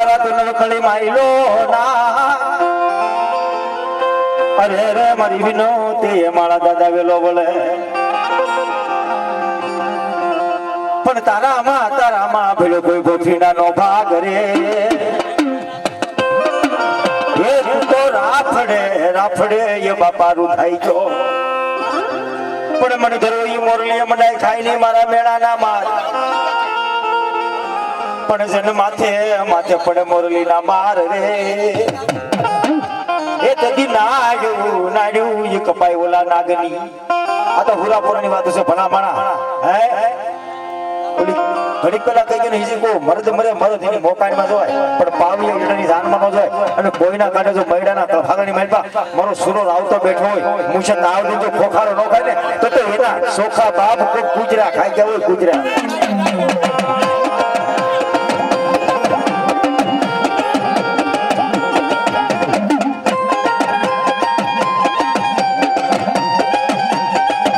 નવકળી માયલો ના અરે રે મારી વિનોતી મારા દાદા વેલો બોલે પણ તારામાં ભેળો કોઈ ગોઠીના નો ભાગ રે એ તો રાફડે એ બાપારું થાય છો પણ મને ધરોઈ મોરલી મડાઈ ખાઈ ની મારા મેળા ના માર પણ જન માથે પડે મોરલી ના માર રે એ તદી નાડ્યું એ કપાઈ ઓલા નાગની આ તો હુરાપુરાની વાત છે ભણા ભણા હે ઘડીક પેલા કઈ ગયું હિજી કો મરદ મરે મરદ એની મોકાઈમાં જોય પણ પાવી એની જાનમાં ન જોય અને કોઈના કાઢે જો મૈડાના કફાગણી મારપા મારો સુરો આવતો બેઠો હોય મુશે તાવ દે જો ખોખારો ન ખાય ને તો એના સોખા બાપ કો ગુજરા ખાઈ ગયા હોય ગુજરા